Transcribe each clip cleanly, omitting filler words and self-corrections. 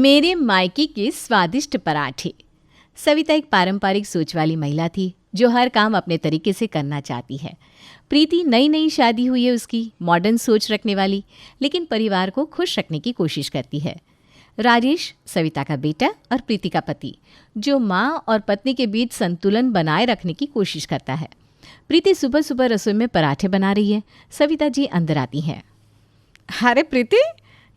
मेरे मायके के स्वादिष्ट पराठे। सविता एक पारंपरिक सोच वाली महिला थी जो हर काम अपने तरीके से करना चाहती है। प्रीति नई नई शादी हुई है उसकी, मॉडर्न सोच रखने वाली, लेकिन परिवार को खुश रखने की कोशिश करती है। राजेश सविता का बेटा और प्रीति का पति, जो माँ और पत्नी के बीच संतुलन बनाए रखने की कोशिश करता है। प्रीति सुबह सुबह रसोई में पराठे बना रही है। सविता जी अंदर आती हैं। अरे प्रीति,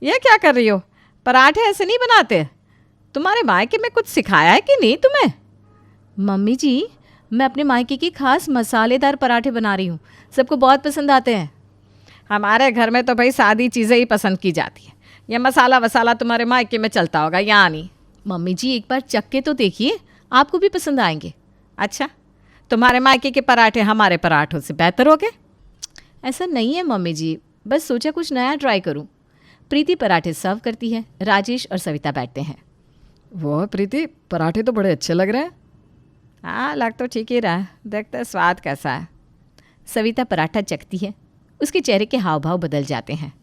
ये क्या कर रही हो? पराठे ऐसे नहीं बनाते। तुम्हारे मायके में कुछ सिखाया है कि नहीं तुम्हें? मम्मी जी, मैं अपने मायके की खास मसालेदार पराठे बना रही हूँ, सबको बहुत पसंद आते हैं। हमारे घर में तो भाई सादी चीज़ें ही पसंद की जाती है। ये मसाला वसाला तुम्हारे मायके में चलता होगा, यहाँ नहीं। मम्मी जी एक बार चख के तो देखिए, आपको भी पसंद आएंगे। अच्छा, तुम्हारे मायके के पराठे हमारे पराठों से बेहतर हो गए? ऐसा नहीं है मम्मी जी, बस सोचा कुछ नया ट्राई करूं। प्रीति पराठे सर्व करती है। राजेश और सविता बैठते हैं। वो प्रीति, पराठे तो बड़े अच्छे लग रहे हैं। हाँ, लग तो ठीक ही रहा है, देखते हैं स्वाद कैसा है। सविता पराठा चखती है। उसके चेहरे के हाव भाव बदल जाते हैं।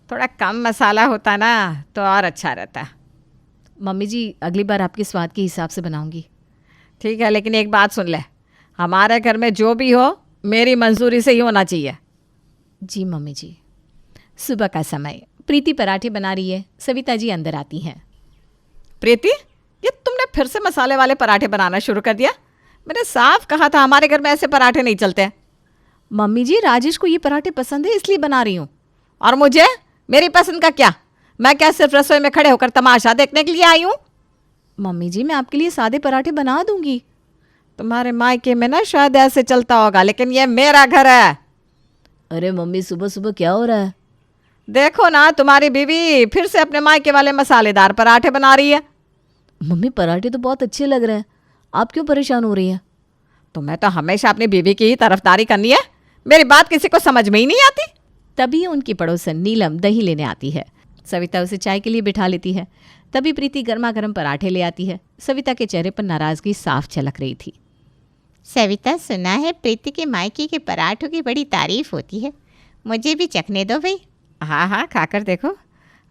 थोड़ा कम मसाला होता ना तो और अच्छा रहता। मम्मी जी अगली बार आपके स्वाद के हिसाब से बनाऊंगी। ठीक है, लेकिन एक बात सुन ले, हमारे घर में जो भी हो मेरी मंजूरी से ही होना चाहिए। जी मम्मी जी। सुबह का समय, प्रीति पराठे बना रही है। सविता जी अंदर आती हैं। प्रीति, ये तुमने फिर से मसाले वाले पराठे बनाना शुरू कर दिया? मैंने साफ कहा था हमारे घर में ऐसे पराठे नहीं चलते। मम्मी जी, राजेश को ये पराठे पसंद है इसलिए बना रही हूँ। और मुझे मेरी पसंद का क्या? मैं क्या सिर्फ रसोई में खड़े होकर तमाशा देखने के लिए आई हूँ? मम्मी जी, मैं आपके लिए सादे पराठे बना दूंगी। तुम्हारे मायके में ना शायद ऐसे चलता होगा, लेकिन ये मेरा घर है। अरे मम्मी, सुबह सुबह क्या हो रहा है? देखो ना, तुम्हारी बीवी फिर से अपने मायके वाले मसालेदार पराठे बना रही है। मम्मी, पराठे तो बहुत अच्छे लग रहे हैं, आप क्यों परेशान हो रही हैं? तुम्हें तो हमेशा अपनी बीवी की ही तरफदारी करनी है। मेरी बात किसी को समझ में ही नहीं आती। तभी उनकी पड़ोसन नीलम दही लेने आती है। सविता उसे चाय के लिए बिठा लेती है। तभी प्रीति गर्मा गर्म पराठे ले आती है। सविता के चेहरे पर नाराजगी साफ झलक रही थी। सविता, सुना है प्रीति के मायके के पराठों की बड़ी तारीफ होती है, मुझे भी चखने दो भाई। हाँ हाँ, खाकर देखो,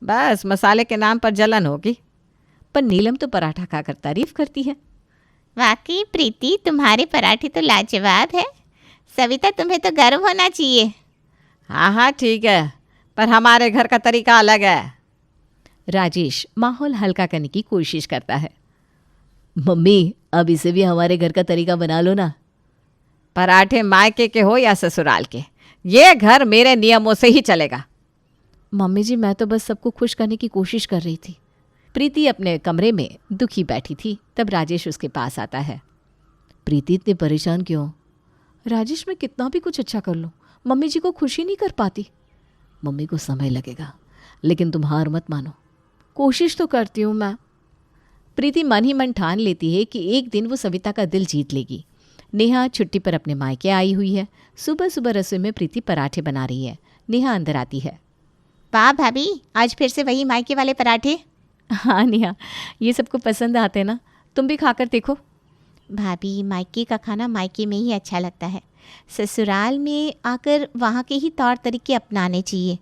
बस मसाले के नाम पर जलन होगी। पर नीलम तो पराठा खाकर तारीफ करती है। वाकई प्रीति, तुम्हारे पराठे तो लाजवाब है। सविता, तुम्हें तो गर्व होना चाहिए। हाँ हाँ ठीक है, पर हमारे घर का तरीका अलग है। राजेश माहौल हल्का करने की कोशिश करता है। मम्मी, अब इसे भी हमारे घर का तरीका बना लो ना। पराठे मायके के हो या ससुराल के, ये घर मेरे नियमों से ही चलेगा। मम्मी जी, मैं तो बस सबको खुश करने की कोशिश कर रही थी। प्रीति अपने कमरे में दुखी बैठी थी। तब राजेश उसके पास आता है। प्रीति, इतने परेशान क्यों? राजेश, मैं कितना भी कुछ अच्छा कर लूँ, मम्मी जी को खुशी नहीं कर पाती। मम्मी को समय लगेगा, लेकिन तुम हार मत मानो, कोशिश तो करती हूँ मैं। प्रीति मन ही मन ठान लेती है कि एक दिन वो सविता का दिल जीत लेगी। नेहा छुट्टी पर अपने मायके आई हुई है। सुबह सुबह रसोई में प्रीति पराठे बना रही है। नेहा अंदर आती है। वाह भाभी, आज फिर से वही मायके वाले पराठे? हाँ नेहा, ये सबको पसंद आते हैं ना, तुम भी खाकर देखो। भाभी, मायके का खाना मायके में ही अच्छा लगता है, ससुराल में आकर वहाँ के ही तौर तरीके अपनाने चाहिए।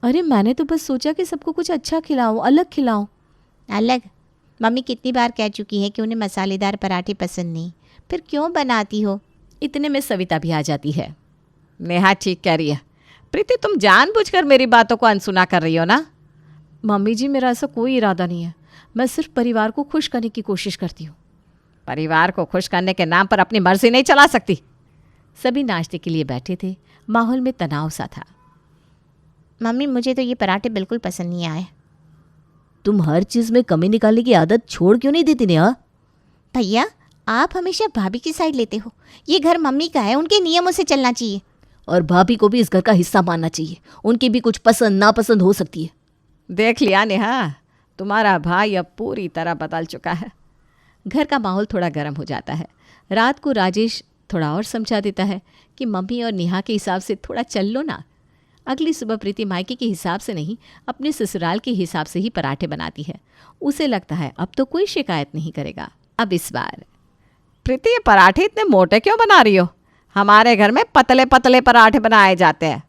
अरे मैंने तो बस सोचा कि सबको कुछ अच्छा खिलाऊं, अलग खिलाऊं। अलग? मम्मी कितनी बार कह चुकी है कि उन्हें मसालेदार पराठे पसंद नहीं, फिर क्यों बनाती हो? इतने में सविता भी आ जाती है। नेहा ठीक कह रही है। प्रीति, तुम जानबूझकर मेरी बातों को अनसुना कर रही हो ना? मम्मी जी, मेरा ऐसा कोई इरादा नहीं है, मैं सिर्फ परिवार को खुश करने की कोशिश करती हूँ। परिवार को खुश करने के नाम पर अपनी मर्जी नहीं चला सकती। सभी नाश्ते के लिए बैठे थे। माहौल में तनाव सा था। मम्मी, मुझे तो ये पराठे बिल्कुल पसंद नहीं आए। तुम हर चीज़ में कमी निकालने की आदत छोड़ क्यों नहीं देती नेहा? भैया, आप हमेशा भाभी की साइड लेते हो। ये घर मम्मी का है, उनके नियमों से चलना चाहिए। और भाभी को भी इस घर का हिस्सा मानना चाहिए, उनकी भी कुछ पसंद नापसंद हो सकती है। देख लिया नेहा, तुम्हारा भाई अब पूरी तरह बदल चुका है। घर का माहौल थोड़ा गर्म हो जाता है। रात को राजेश थोड़ा और समझा देता है कि मम्मी और नेहा के हिसाब से थोड़ा चल लो ना। अगली सुबह प्रीति मायके के हिसाब से नहीं, अपने ससुराल के हिसाब से ही पराठे बनाती है। उसे लगता है अब तो कोई शिकायत नहीं करेगा। अब इस बार प्रीति, ये पराठे इतने मोटे क्यों बना रही हो? हमारे घर में पतले पतले पराठे बनाए जाते हैं।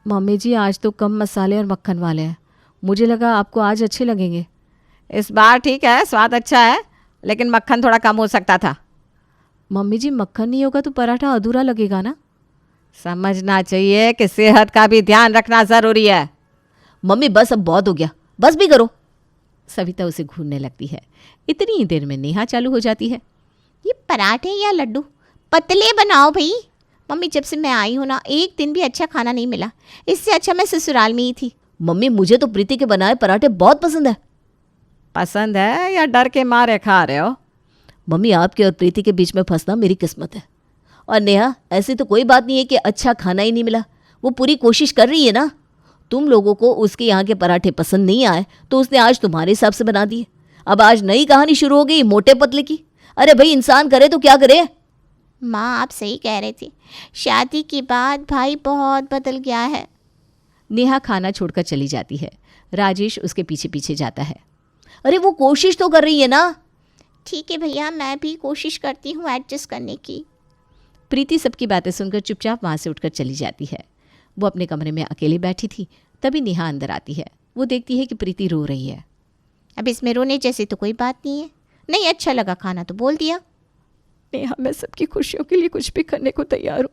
मम्मी जी, आज तो कम मसाले और मक्खन वाले हैं, मुझे लगा आपको आज अच्छे लगेंगे। इस बार ठीक है, स्वाद अच्छा है, लेकिन मक्खन थोड़ा कम हो सकता था। मम्मी जी मक्खन नहीं होगा तो पराठा अधूरा लगेगा ना। समझना चाहिए कि सेहत का भी ध्यान रखना ज़रूरी है। मम्मी बस अब बहुत हो गया, बस भी करो। सविता उसे घूरने लगती है। इतनी ही देर में नेहा चालू हो जाती है। ये पराठे या लड्डू पतले बनाओ भाई। मम्मी जब से मैं आई हूँ ना, एक दिन भी अच्छा खाना नहीं मिला। इससे अच्छा मैं ससुराल में ही थी। मम्मी मुझे तो प्रीति के बनाए पराठे बहुत पसंद है। पसंद है या डर के मारे खा रहे हो? मम्मी आपके और प्रीति के बीच में फंसना मेरी किस्मत है। और नेहा ऐसी तो कोई बात नहीं है कि अच्छा खाना ही नहीं मिला, वो पूरी कोशिश कर रही है ना। तुम लोगों को उसके यहाँ के पराठे पसंद नहीं आए तो उसने आज तुम्हारे हिसाब से बना दिए। अब आज नई कहानी शुरू हो गई मोटे पतले की। अरे भाई इंसान करे तो क्या करे। माँ आप सही कह रहे थे, शादी के बाद भाई बहुत बदल गया है। नेहा खाना छोड़कर चली जाती है। राजेश उसके पीछे पीछे जाता है। अरे वो कोशिश तो कर रही है ना। ठीक है भैया, मैं भी कोशिश करती हूँ एडजस्ट करने की। प्रीति सबकी बातें सुनकर चुपचाप वहाँ से उठकर चली जाती है। वो अपने कमरे में अकेली बैठी थी, तभी नेहा अंदर आती है। वो देखती है कि प्रीति रो रही है। अब इसमें रोने जैसी तो कोई बात नहीं है। नहीं अच्छा लगा खाना तो बोल दिया। नेहा मैं सबकी खुशियों के लिए कुछ भी करने को तैयार हूँ,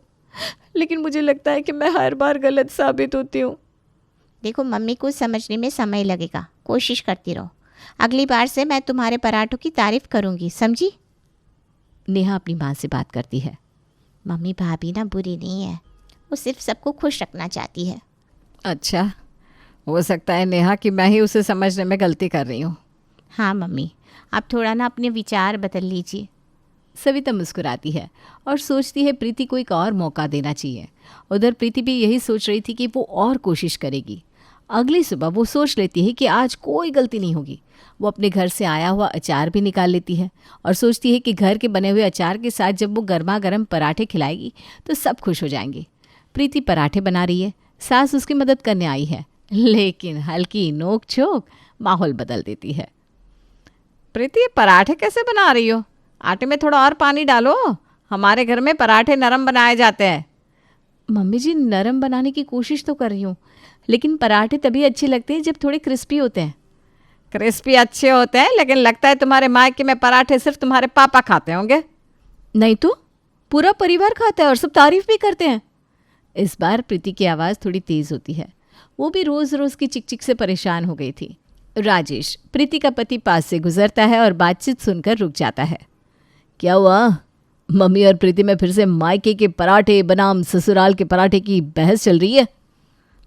लेकिन मुझे लगता है कि मैं हर बार गलत साबित होती हूँ। देखो मम्मी को समझने में समय लगेगा, कोशिश करती रहो। अगली बार से मैं तुम्हारे पराठों की तारीफ करूँगी, समझी? नेहा अपनी माँ से बात करती है। मम्मी भाभी ना बुरी नहीं है, वो सिर्फ सबको खुश रखना चाहती है। अच्छा, हो सकता है नेहा कि मैं ही उसे समझने में गलती कर रही हूँ। हाँ मम्मी, आप थोड़ा ना अपने विचार बदल लीजिए। सविता मुस्कुराती है और सोचती है प्रीति को एक और मौका देना चाहिए। उधर प्रीति भी यही सोच रही थी कि वो और कोशिश करेगी। अगली सुबह वो सोच लेती है कि आज कोई गलती नहीं होगी। वो अपने घर से आया हुआ अचार भी निकाल लेती है और सोचती है कि घर के बने हुए अचार के साथ जब वो गर्मा गर्म पराठे खिलाएगी तो सब खुश हो जाएंगे। प्रीति पराठे बना रही है, सास उसकी मदद करने आई है, लेकिन हल्की नोक झोंक माहौल बदल देती है। प्रीति ये पराठे कैसे बना रही हो? आटे में थोड़ा और पानी डालो, हमारे घर में पराठे नरम बनाए जाते हैं। मम्मी जी नरम बनाने की कोशिश तो कर रही हूँ, लेकिन पराठे तभी अच्छे लगते हैं जब थोड़े क्रिस्पी होते हैं। क्रिस्पी अच्छे होते हैं, लेकिन लगता है तुम्हारे मायके में पराठे सिर्फ तुम्हारे पापा खाते होंगे। नहीं तो पूरा परिवार खाता है और सब तारीफ भी करते हैं। इस बार प्रीति की आवाज़ थोड़ी तेज़ होती है। वो भी रोज़ रोज़ की चिकचिक से परेशान हो गई थी। राजेश, प्रीति का पति, पास से गुजरता है और बातचीत सुनकर रुक जाता है। क्या हुआ? मम्मी और प्रीति में फिर से मायके के पराठे बनाम ससुराल के पराठे की बहस चल रही है।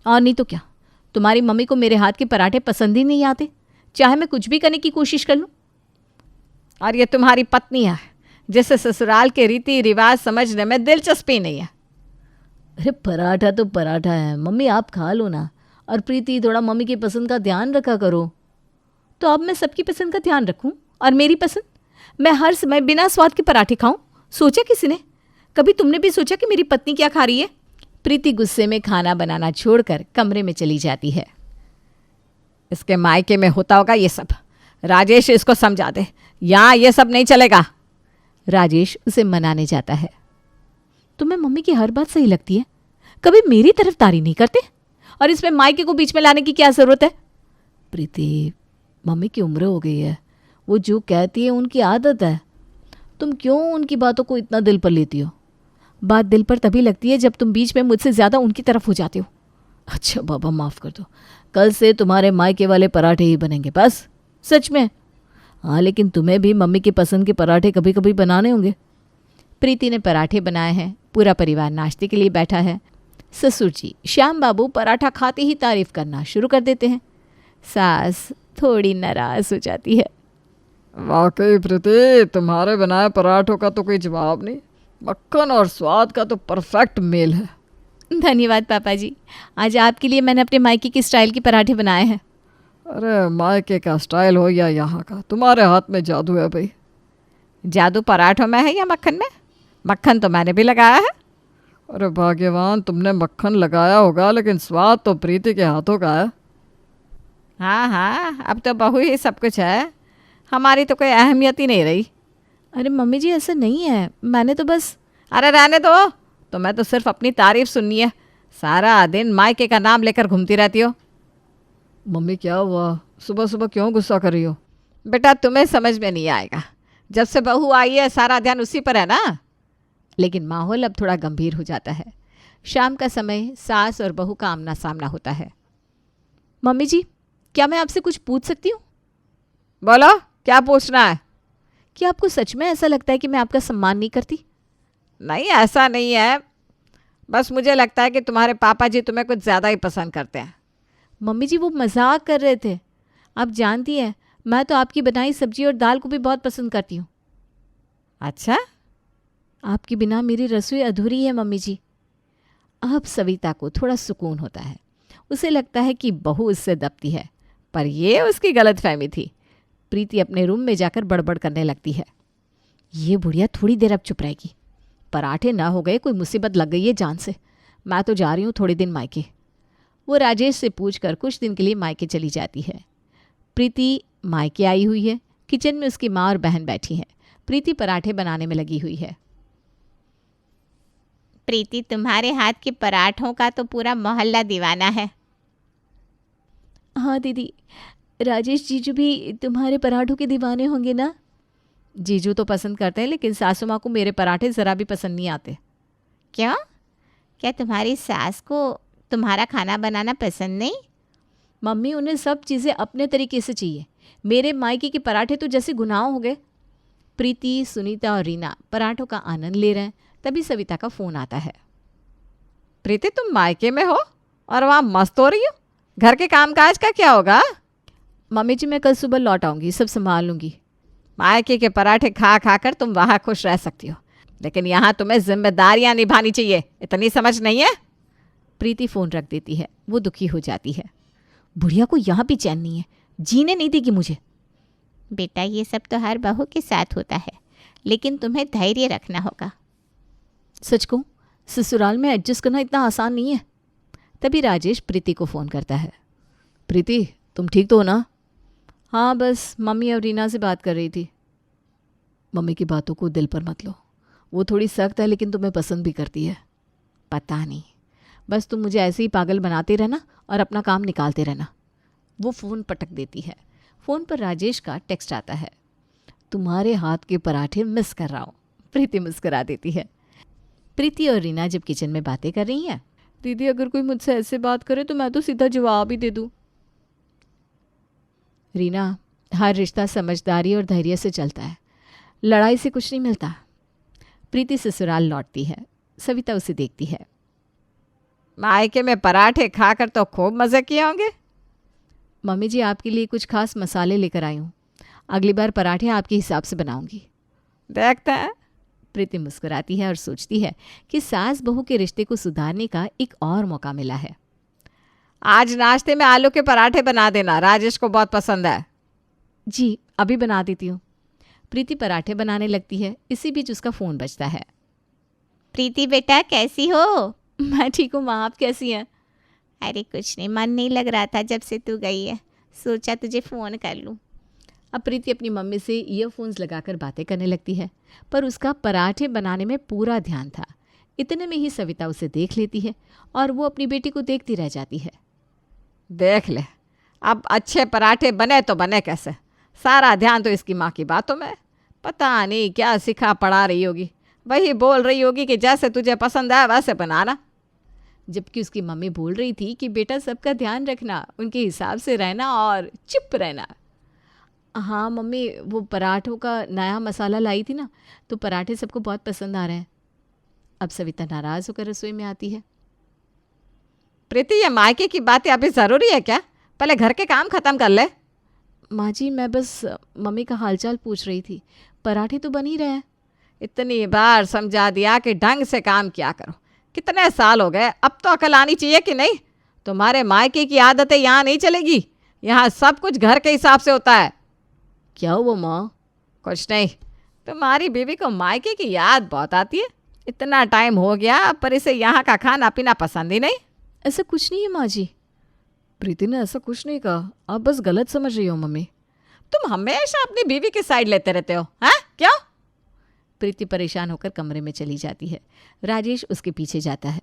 और नहीं तो क्या, तुम्हारी मम्मी को मेरे हाथ के पराठे पसंद ही नहीं आते, चाहे मैं कुछ भी करने की कोशिश कर लूँ। और ये तुम्हारी पत्नी है जिसे ससुराल के रीति रिवाज समझने में दिलचस्पी नहीं है। अरे पराठा तो पराठा है, मम्मी आप खा लो ना। और प्रीति थोड़ा मम्मी की पसंद का ध्यान रखा करो। तो अब मैं सबकी पसंद का ध्यान रखूं और मेरी पसंद? मैं हर समय बिना स्वाद के पराठे खाऊं? सोचा किसी ने? कभी तुमने भी सोचा कि मेरी पत्नी क्या खा रही है? प्रीति गुस्से में खाना बनाना छोड़कर कमरे में चली जाती है। इसके मायके में होता होगा ये सब। राजेश इसको समझा दे, यहाँ ये सब नहीं चलेगा। राजेश उसे मनाने जाता है। तुम्हें मम्मी की हर बात सही लगती है, कभी मेरी तरफदारी नहीं करते, और इसमें मायके को बीच में लाने की क्या जरूरत है? प्रीति, मम्मी की उम्र हो गई है, वो जो कहती है उनकी आदत है। तुम क्यों उनकी बातों को इतना दिल पर लेती हो? बात दिल पर तभी लगती है जब तुम बीच में मुझसे ज़्यादा उनकी तरफ हो जाते हो। अच्छा बाबा माफ़ कर दो, कल से तुम्हारे मायके वाले पराठे ही बनेंगे बस। सच में? हाँ, लेकिन तुम्हें भी मम्मी की पसंद के पराठे कभी कभी बनाने होंगे। प्रीति ने पराठे बनाए हैं, पूरा परिवार नाश्ते के लिए बैठा है। ससुर जी श्याम बाबू पराठा खाते ही तारीफ करना शुरू कर देते हैं। सास थोड़ी नाराज हो जाती है। वाकई प्रीति, तुम्हारे बनाए पराठों का तो कोई जवाब नहीं। मक्खन और स्वाद का तो परफेक्ट मेल है। धन्यवाद पापा जी, आज आपके लिए मैंने अपने मायके की स्टाइल के पराठे बनाए हैं। अरे मायके का स्टाइल हो या यहाँ का, तुम्हारे हाथ में जादू है भाई। जादू पराठों में है या मक्खन में? मक्खन तो मैंने भी लगाया है। अरे भाग्यवान, तुमने मक्खन लगाया होगा, लेकिन स्वाद तो प्रीति के हाथों का है। हाँ हाँ, अब तो बहू ही सब कुछ है, हमारी तो कोई अहमियत ही नहीं रही। अरे मम्मी जी ऐसा नहीं है, मैंने तो बस। अरे रहने दो, तुम्हें तो सिर्फ अपनी तारीफ सुननी है, सारा दिन मायके का नाम लेकर घूमती रहती हो। मम्मी क्या हुआ, सुबह सुबह क्यों गुस्सा कर रही हो? बेटा तुम्हें समझ में नहीं आएगा, जब से बहू आई है सारा ध्यान उसी पर है ना। लेकिन माहौल अब थोड़ा गंभीर हो जाता है। शाम का समय, सास और बहू का आमना सामना होता है। मम्मी जी, क्या मैं आपसे कुछ पूछ सकती हूँ? बोलो, क्या पूछना है? क्या आपको सच में ऐसा लगता है कि मैं आपका सम्मान नहीं करती? नहीं, ऐसा नहीं है, बस मुझे लगता है कि तुम्हारे पापा जी तुम्हें कुछ ज़्यादा ही पसंद करते हैं। मम्मी जी, वो मजाक कर रहे थे। आप जानती हैं, मैं तो आपकी बनाई सब्जी और दाल को भी बहुत पसंद करती हूँ। अच्छा, आपके बिना मेरी रसोई अधूरी है मम्मी जी। अब सविता को थोड़ा सुकून होता है। उसे लगता है कि बहू उससे दबती है, पर यह उसकी गलतफहमी थी। प्रीति अपने रूम में जाकर बड़बड़ करने लगती है। ये बुढ़िया थोड़ी देर अब चुप रहेगी। पराठे ना हो गए, कोई मुसीबत लग गई है जान से। मैं तो जा रही हूँ थोड़े दिन मायके। वो राजेश से पूछकर कुछ दिन के लिए मायके चली जाती है। प्रीति मायके आई हुई है। किचन में उसकी माँ और बहन बैठी हैं। प्रीति पराठे बनाने में लगी हुई है। प्रीति, तुम्हारे हाथ के पराठों का तो पूरा मोहल्ला दीवाना है। हाँ दीदी, राजेश जीजू भी तुम्हारे पराठों के दीवाने होंगे ना? जीजू तो पसंद करते हैं, लेकिन सासू माँ को मेरे पराठे ज़रा भी पसंद नहीं आते। क्यों? क्या तुम्हारी सास को तुम्हारा खाना बनाना पसंद नहीं? मम्मी, उन्हें सब चीज़ें अपने तरीके से चाहिए। मेरे मायके के पराठे तो जैसे गुनाह हो गए। प्रीति, सुनीता और रीना पराठों का आनंद ले रहे हैं। तभी सविता का फ़ोन आता है। प्रीति तुम मायके में हो और वहाँ मस्त हो रही हो, घर के कामकाज का क्या होगा? मम्मी जी, मैं कल सुबह लौट आऊँगी, सब संभाल लूँगी। मायके के पराठे खा खा कर तुम वहाँ खुश रह सकती हो, लेकिन यहाँ तुम्हें जिम्मेदारियाँ निभानी चाहिए। इतनी समझ नहीं है? प्रीति फ़ोन रख देती है। वो दुखी हो जाती है। बुढ़िया को यहाँ भी चैन नहीं है, जीने नहीं देगी मुझे। बेटा, ये सब तो हर बहू के साथ होता है, लेकिन तुम्हें धैर्य रखना होगा। सच कहूँ, ससुराल में एडजस्ट करना इतना आसान नहीं है। तभी राजेश प्रीति को फ़ोन करता है। प्रीति, तुम ठीक तो हो ना? हाँ, बस मम्मी और रीना से बात कर रही थी। मम्मी की बातों को दिल पर मत लो। वो थोड़ी सख्त है, लेकिन तुम्हें पसंद भी करती है। पता नहीं, बस तुम मुझे ऐसे ही पागल बनाते रहना और अपना काम निकालते रहना। वो फ़ोन पटक देती है। फ़ोन पर राजेश का टेक्स्ट आता है। तुम्हारे हाथ के पराठे मिस कर रहा हूँ। प्रीति मुस्कुरा देती है। प्रीति और रीना जब किचन में बातें कर रही हैं, दीदी अगर कोई मुझसे ऐसे बात करे तो मैं तो सीधा जवाब ही दे दूँ। रीना, हर रिश्ता समझदारी और धैर्य से चलता है, लड़ाई से कुछ नहीं मिलता। प्रीति ससुराल लौटती है। सविता उसे देखती है। मायके में पराठे खाकर तो खूब मज़े किए होंगे। मम्मी जी, आपके लिए कुछ खास मसाले लेकर आई हूँ। अगली बार पराठे आपके हिसाब से बनाऊंगी। देखते हैं। प्रीति मुस्कुराती है और सोचती है कि सास बहू के रिश्ते को सुधारने का एक और मौका मिला है। आज नाश्ते में आलू के पराठे बना देना, राजेश को बहुत पसंद है। जी, अभी बना देती हूँ। प्रीति पराठे बनाने लगती है। इसी बीच उसका फ़ोन बजता है। प्रीति बेटा, कैसी हो? मैं ठीक हूँ माँ, आप कैसी हैं? अरे कुछ नहीं, मन नहीं लग रहा था जब से तू गई है, सोचा तुझे फ़ोन कर लूँ। अब प्रीति अपनी मम्मी से ईयरफोन्स लगाकर बातें करने लगती है, पर उसका पराठे बनाने में पूरा ध्यान था। इतने में ही सविता उसे देख लेती है और वो अपनी बेटी को देखती रह जाती है। देख ले, अब अच्छे पराठे बने तो बने कैसे, सारा ध्यान तो इसकी माँ की बातों में। पता नहीं क्या सिखा पढ़ा रही होगी, वही बोल रही होगी कि जैसे तुझे पसंद आए वैसे बनाना। जबकि उसकी मम्मी बोल रही थी कि बेटा सबका ध्यान रखना, उनके हिसाब से रहना और चुप रहना। हाँ मम्मी, वो पराठों का नया मसाला लाई थी ना, तो पराठे सबको बहुत पसंद आ रहे हैं। अब सविता नाराज़ होकर रसोई में आती है। प्रीति, ये मायके की बातें अभी ज़रूरी है क्या? पहले घर के काम ख़त्म कर ले। माँ जी, मैं बस मम्मी का हालचाल पूछ रही थी, पराठे तो बन ही रहे हैं। इतनी बार समझा दिया कि ढंग से काम किया करो, कितने साल हो गए, अब तो अकल आनी चाहिए कि नहीं? तुम्हारे मायके की आदतें यहाँ नहीं चलेगी, यहाँ सब कुछ घर के हिसाब से होता है। क्या हुआ माँ? कुछ नहीं, तुम्हारी बीवी को मायके की याद बहुत आती है। इतना टाइम हो गया पर इसे यहाँ का खाना पीना पसंद ही नहीं। ऐसा कुछ नहीं है माँ जी। प्रीति ने ऐसा कुछ नहीं कहा, आप बस गलत समझ रही हो मम्मी। तुम हमेशा अपनी बीवी की साइड लेते रहते हो, हैं? क्यों? प्रीति परेशान होकर कमरे में चली जाती है। राजेश उसके पीछे जाता है।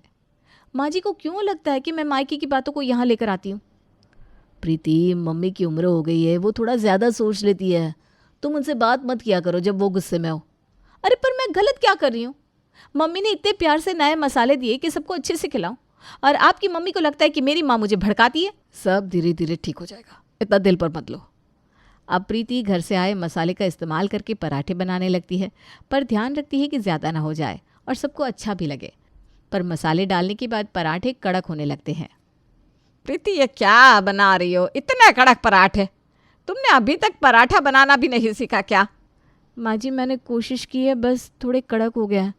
माँ जी को क्यों लगता है कि मैं मायके की बातों को यहाँ लेकर आती हूँ? प्रीति, मम्मी की उम्र हो गई है, वो थोड़ा ज़्यादा सोच लेती है। तुम उनसे बात मत किया करो जब वो गुस्से में हो। अरे पर मैं गलत क्या कर रही हूँ? मम्मी ने इतने प्यार से नए मसाले दिए कि सबको अच्छे से खिलाऊं, और आपकी मम्मी को लगता है कि मेरी माँ मुझे भड़काती है। सब धीरे धीरे ठीक हो जाएगा, इतना दिल पर मत लो। अब प्रीति घर से आए मसाले का इस्तेमाल करके पराठे बनाने लगती है, पर ध्यान रखती है कि ज़्यादा ना हो जाए और सबको अच्छा भी लगे। पर मसाले डालने के बाद पराठे कड़क होने लगते हैं। प्रीति, ये क्या बना रही हो? इतने कड़क पराठे! तुमने अभी तक पराठा बनाना भी नहीं सीखा क्या? माँ जी, मैंने कोशिश की है, बस थोड़े कड़क हो गया है।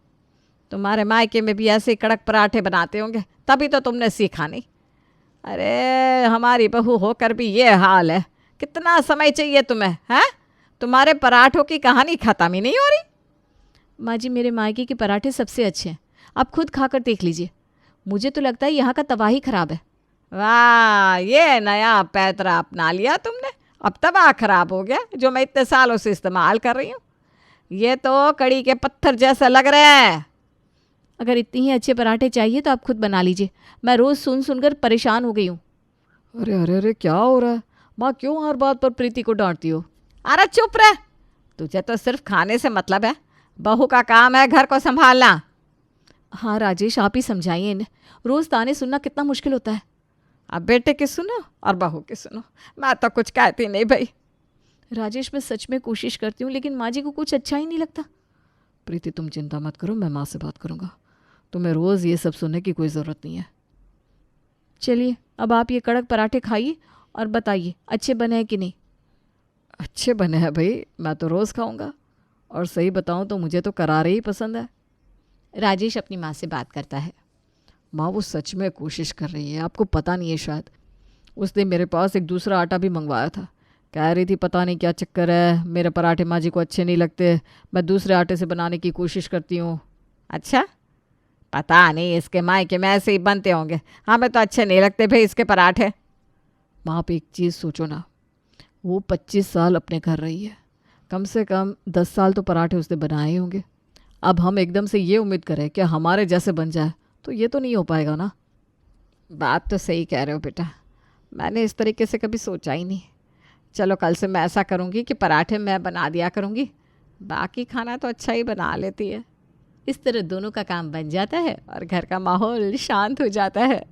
तुम्हारे मायके में भी ऐसे कड़क पराठे बनाते होंगे, तभी तो तुमने सीखा नहीं। अरे हमारी बहू होकर भी ये हाल है। कितना समय चाहिए तुम्हें? हैं? तुम्हारे पराठों की कहानी ख़त्म ही नहीं हो रही। माँ जी, मेरे मायके के पराठे सबसे अच्छे हैं, आप खुद खाकर देख लीजिए। मुझे तो लगता है यहाँ का तवा ही खराब है। वाह, ये नया पैतरा अपना लिया तुमने। अब तवा खराब हो गया जो मैं इतने सालों से इस्तेमाल कर रही हूँ। ये तो कड़ी के पत्थर जैसा लग रहे हैं। अगर इतने ही अच्छे पराठे चाहिए तो आप खुद बना लीजिए, मैं रोज़ सुन सुनकर परेशान हो गई हूँ। अरे अरे अरे, क्या हो रहा है माँ? क्यों हर बात पर प्रीति को डांटती हो? अरे चुप रह, तुझे तो सिर्फ खाने से मतलब है। बहू का काम है घर को संभालना। हाँ राजेश, आप ही समझाइए इन्हें, रोज़ ताने सुनना कितना मुश्किल होता है। अब बेटे की सुनो और बहू की सुनो, मैं तो कुछ कहती नहीं भाई। राजेश, मैं सच में कोशिश करती हूँ, लेकिन माँ जी को कुछ अच्छा ही नहीं लगता। प्रीति, तुम चिंता मत करो, मैं माँ से बात करूँगा। तुम्हें रोज़ ये सब सुनने की कोई ज़रूरत नहीं है। चलिए, अब आप ये कड़क पराठे खाइए और बताइए अच्छे बने हैं कि नहीं। अच्छे बने हैं भाई, मैं तो रोज़ खाऊंगा। और सही बताऊं तो मुझे तो करारे ही पसंद है। राजेश अपनी माँ से बात करता है। माँ, वो सच में कोशिश कर रही है, आपको पता नहीं है शायद। उसने मेरे पास एक दूसरा आटा भी मंगवाया था। कह रही थी पता नहीं क्या चक्कर है, मेरे पराठे माँ जी को अच्छे नहीं लगते, मैं दूसरे आटे से बनाने की कोशिश करती हूँ। अच्छा, पता नहीं इसके मायके में ऐसे ही बनते होंगे, हमें तो अच्छे नहीं लगते भाई इसके पराठे। माँ, आप एक चीज़ सोचो ना, वो 25 साल अपने घर रही है, कम से कम 10 साल तो पराठे उसने बनाए होंगे। अब हम एकदम से ये उम्मीद करें कि हमारे जैसे बन जाए, तो ये तो नहीं हो पाएगा ना। बात तो सही कह रहे हो बेटा, मैंने इस तरीके से कभी सोचा ही नहीं। चलो कल से मैं ऐसा करूँगी कि पराठे मैं बना दिया करूँगी, बाकी खाना तो अच्छा ही बना लेती है। इस तरह दोनों का काम बन जाता है और घर का माहौल शांत हो जाता है।